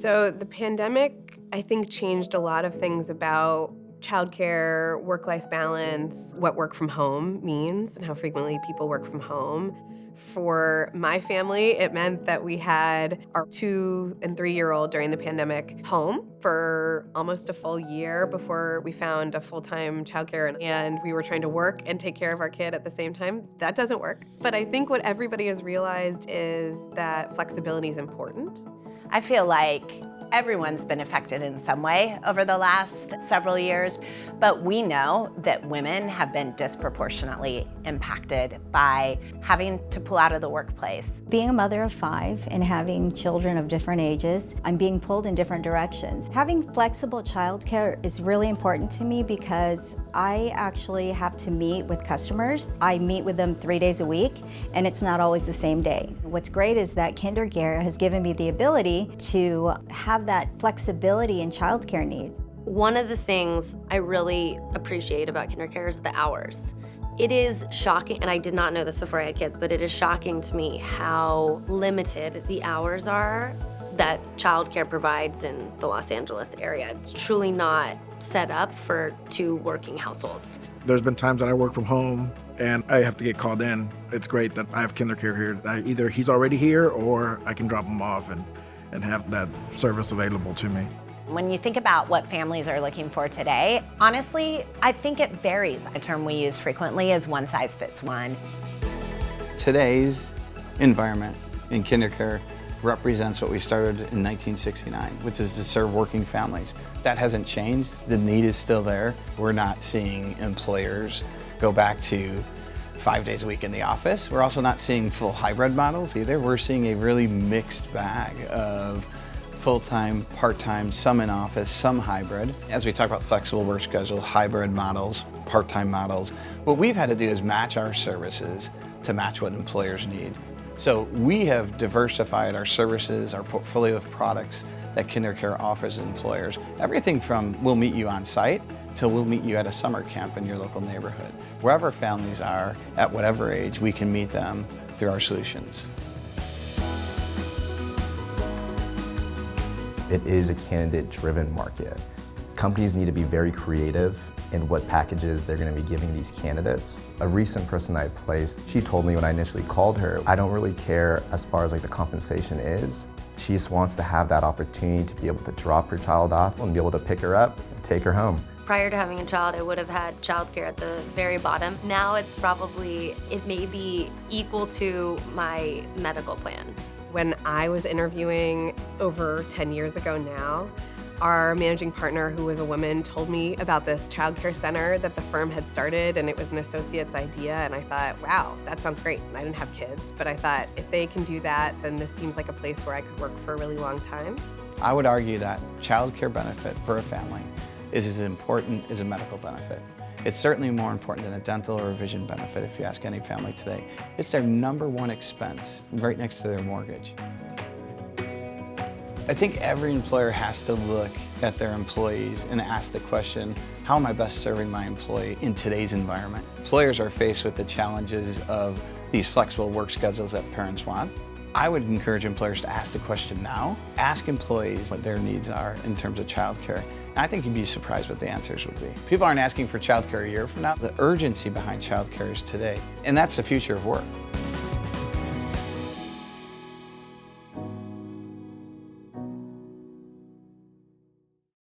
So the pandemic, I think, changed a lot of things about childcare, work-life balance, what work from home means, and how frequently people work from home. For my family, it meant that we had our 2 and 3-year-old during the pandemic home for almost a full year before we found a full-time childcare, and we were trying to work and take care of our kid at the same time. That doesn't work. But I think what everybody has realized is that flexibility is important. I feel like everyone's been affected in some way over the last several years, but we know that women have been disproportionately impacted by having to pull out of the workplace. Being a mother of 5 and having children of different ages, I'm being pulled in different directions. Having flexible childcare is really important to me because I actually have to meet with customers. I meet with them 3 days a week, and it's not always the same day. What's great is that KinderCare has given me the ability to have that flexibility in childcare needs. One of the things I really appreciate about KinderCare is the hours. It is shocking, and I did not know this before I had kids, but it is shocking to me how limited the hours are that childcare provides in the Los Angeles area. It's truly not set up for 2 working households. There's been times that I work from home and I have to get called in. It's great that I have KinderCare here. Either he's already here or I can drop him off and have that service available to me. When you think about what families are looking for today, honestly, I think it varies. A term we use frequently is one size fits one. Today's environment in KinderCare represents what we started in 1969, which is to serve working families. That hasn't changed. The need is still there. We're not seeing employers go back to 5 days a week in the office. We're also not seeing full hybrid models either. We're seeing a really mixed bag of full-time, part-time, some in office, some hybrid. As we talk about flexible work schedule, hybrid models, part-time models, what we've had to do is match our services to match what employers need. So we have diversified our services, our portfolio of products that KinderCare offers employers. Everything from we'll meet you on site till we'll meet you at a summer camp in your local neighborhood. Wherever families are, at whatever age, we can meet them through our solutions. It is a candidate-driven market. Companies need to be very creative in what packages they're going to be giving these candidates. A recent person I placed, she told me when I initially called her, I don't really care as far as the compensation is. She just wants to have that opportunity to be able to drop her child off and be able to pick her up and take her home. Prior to having a child, I would have had childcare at the very bottom. Now it may be equal to my medical plan. When I was interviewing over 10 years ago now, our managing partner, who was a woman, told me about this childcare center that the firm had started, and it was an associate's idea, and I thought, wow, that sounds great. And I didn't have kids, but I thought if they can do that, then this seems like a place where I could work for a really long time. I would argue that childcare benefit for a family is as important as a medical benefit. It's certainly more important than a dental or a vision benefit if you ask any family today. It's their #1 expense, right next to their mortgage. I think every employer has to look at their employees and ask the question, how am I best serving my employee in today's environment? Employers are faced with the challenges of these flexible work schedules that parents want. I would encourage employers to ask the question now. Ask employees what their needs are in terms of childcare. I think you'd be surprised what the answers would be. People aren't asking for childcare a year from now. The urgency behind childcare is today, and that's the future of work.